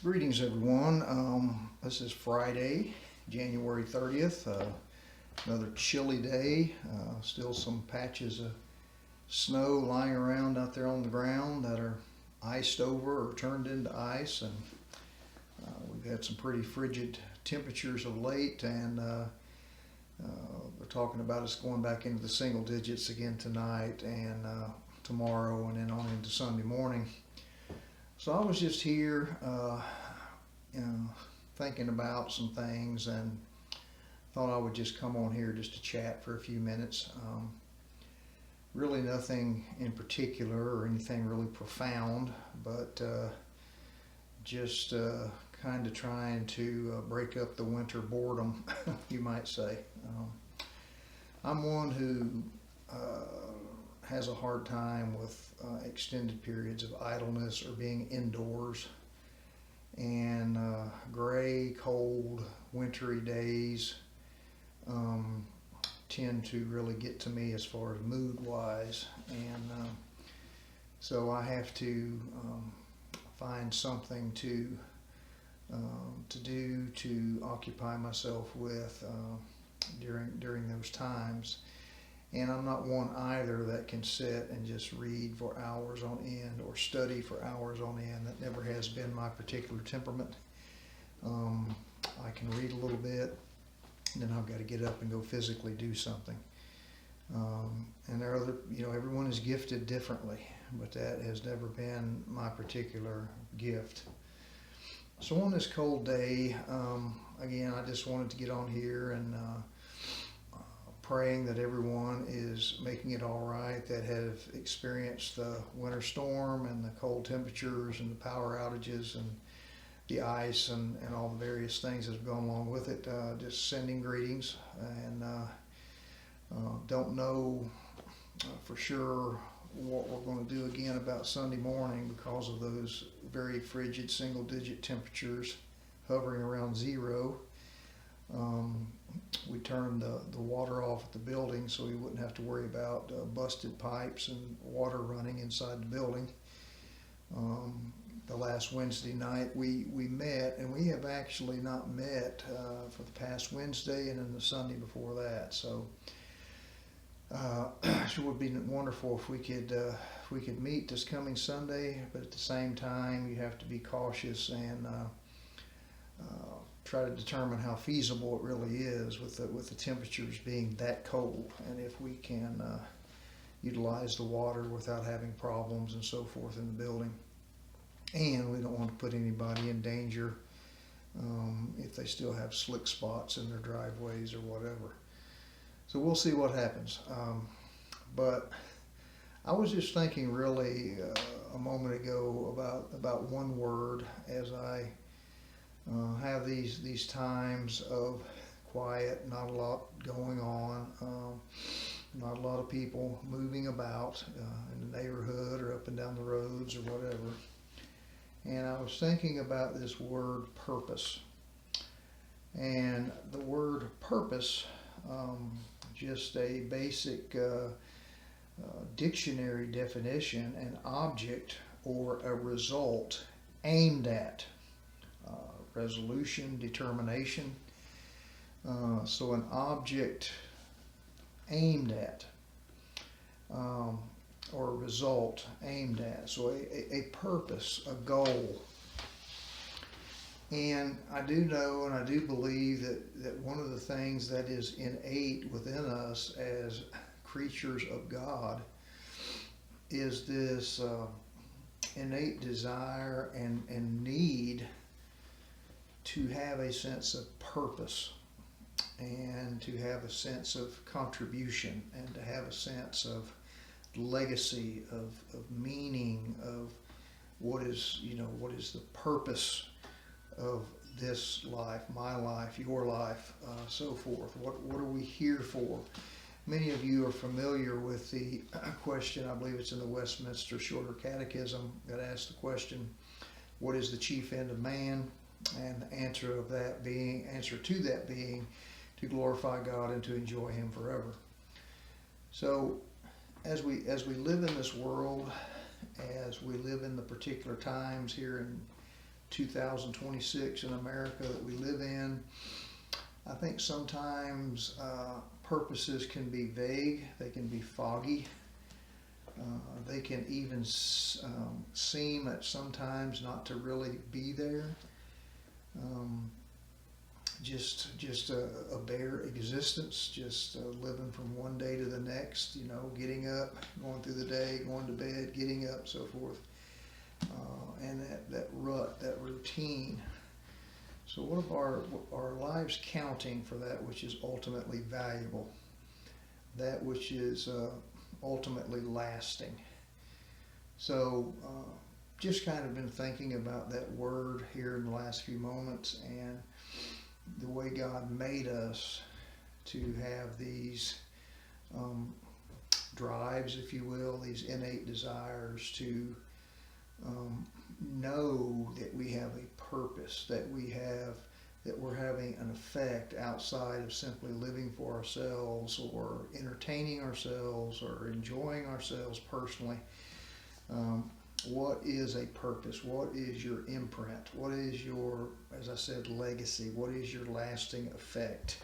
Greetings, everyone. This is Friday, January 30th. Another chilly day. Still some patches of snow lying around out there on the ground that are iced over or turned into ice. And we've had some pretty frigid temperatures of late. And they're talking about us going back into the single digits again tonight and tomorrow and then on into Sunday morning. So I was just here, thinking about some things and thought I would just come on here just to chat for a few minutes. Really nothing in particular or anything really profound, but just kind of trying to break up the winter boredom, you might say. I'm one who has a hard time with extended periods of idleness or being indoors, and gray, cold, wintry days tend to really get to me as far as mood wise, and so I have to find something to do to occupy myself with during those times. And I'm not one either that can sit and just read for hours on end or study for hours on end. That never has been my particular temperament. I can read a little bit, and then I've got to get up and go physically do something. And there are other, everyone is gifted differently, but that has never been my particular gift. So on this cold day, again, I just wanted to get on here and praying that everyone is making it all right that have experienced the winter storm and the cold temperatures and the power outages and the ice and all the various things that have gone along with it. Just sending greetings, and don't know for sure what we're going to do again about Sunday morning because of those very frigid single-digit temperatures hovering around zero. We turned the water off at the building so we wouldn't have to worry about busted pipes and water running inside the building. The last Wednesday night we met, and we have actually not met for the past Wednesday and then the Sunday before that. So it would be wonderful if we could meet this coming Sunday, but at the same time you have to be cautious and try to determine how feasible it really is with the temperatures being that cold, and if we can utilize the water without having problems and so forth in the building. And we don't want to put anybody in danger if they still have slick spots in their driveways or whatever. So we'll see what happens. But I was just thinking really a moment ago about one word as I have these times of quiet, not a lot going on, not a lot of people moving about in the neighborhood or up and down the roads or whatever. And I was thinking about this word purpose. And the word purpose, just a basic dictionary definition, an object or a result aimed at. Resolution, determination. So an object aimed at, or a result aimed at. So a purpose, a goal. And I do know and I do believe that one of the things that is innate within us as creatures of God is this innate desire and need to have a sense of purpose and to have a sense of contribution and to have a sense of legacy, of meaning, of what is the purpose of this life, my life, your life, so forth. What are we here for? Many of you are familiar with the question, I believe it's in the Westminster Shorter Catechism, that asks the question, what is the chief end of man? And the answer to that being to glorify God and to enjoy Him forever. So as we live in this world, as we live in the particular times here in 2026 in America that we live in, I think sometimes purposes can be vague, they can be foggy, they can even seem at sometimes not to really be there. Just a bare existence, just living from one day to the next, getting up, going through the day, going to bed, getting up, so forth. And that rut, that routine. So what of our lives counting for that which is ultimately valuable, that which is ultimately lasting? So just kind of been thinking about that word here in the last few moments, and the way God made us to have these drives, if you will, these innate desires to know that we have a purpose, that we're having an effect outside of simply living for ourselves or entertaining ourselves or enjoying ourselves personally. What is a purpose? What is your imprint? What is your, as I said, legacy? What is your lasting effect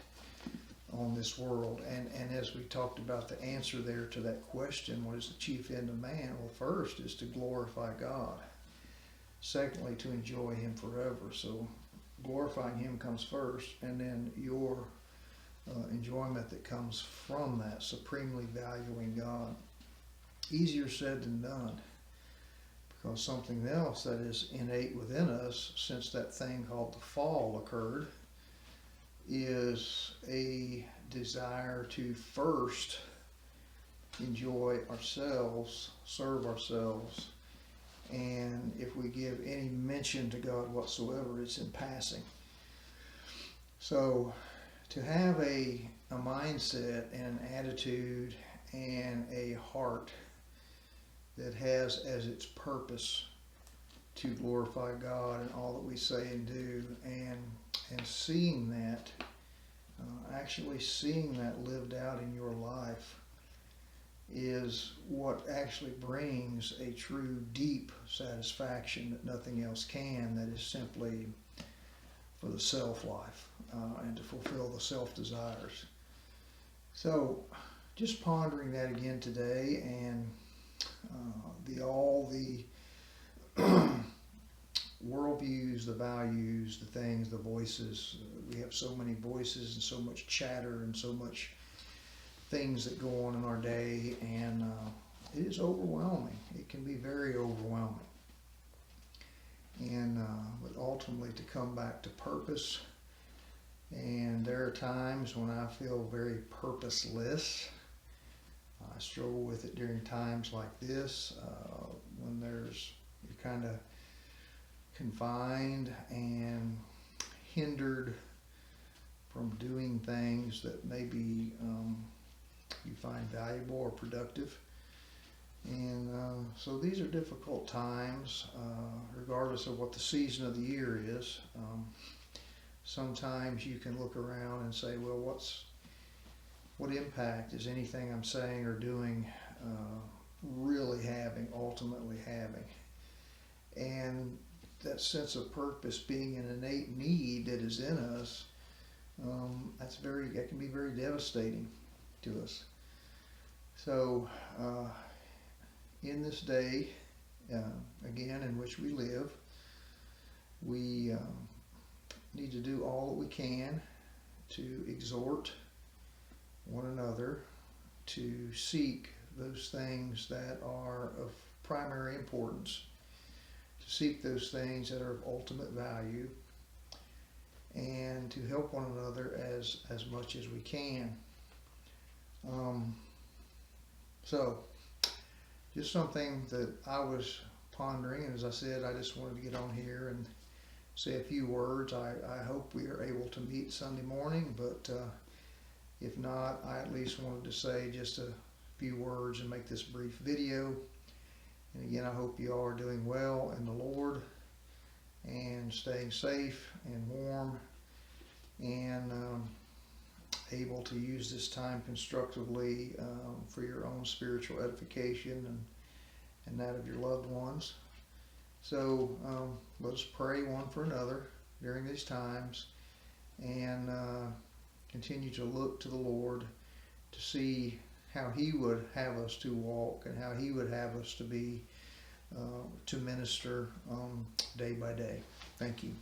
on this world? And as we talked about the answer there to that question, what is the chief end of man? Well, first is to glorify God. Secondly, to enjoy Him forever. So glorifying Him comes first, and then your enjoyment that comes from that, supremely valuing God. Easier said than done. Because something else that is innate within us since that thing called the fall occurred is a desire to first enjoy ourselves, serve ourselves, and if we give any mention to God whatsoever, it's in passing. So to have a mindset and an attitude and a heart that has as its purpose to glorify God in all that we say and do, and seeing that, actually seeing that lived out in your life is what actually brings a true deep satisfaction that nothing else can, that is simply for the self life and to fulfill the self desires. So just pondering that again today, and all the worldviews, the values, the things, the voices. We have so many voices and so much chatter and so much things that go on in our day, and it is overwhelming. It can be very overwhelming. And but ultimately to come back to purpose. And there are times when I feel very purposeless. I struggle with it during times like this, when you're kind of confined and hindered from doing things that maybe you find valuable or productive. And so these are difficult times, regardless of what the season of the year is. Sometimes you can look around and say, well, what impact is anything I'm saying or doing really ultimately having? And that sense of purpose being an innate need that is in us, that can be very devastating to us. So in this day, again, in which we live, we need to do all that we can to exhort one another to seek those things that are of primary importance, to seek those things that are of ultimate value, and to help one another as much as we can. So just something that I was pondering, and as I said, I just wanted to get on here and say a few words. I hope we are able to meet Sunday morning, but if not, I at least wanted to say just a few words and make this brief video. And again, I hope you all are doing well in the Lord and staying safe and warm and able to use this time constructively for your own spiritual edification and that of your loved ones. So let us pray one for another during these times, and continue to look to the Lord to see how He would have us to walk and how He would have us to be, to minister day by day. Thank you.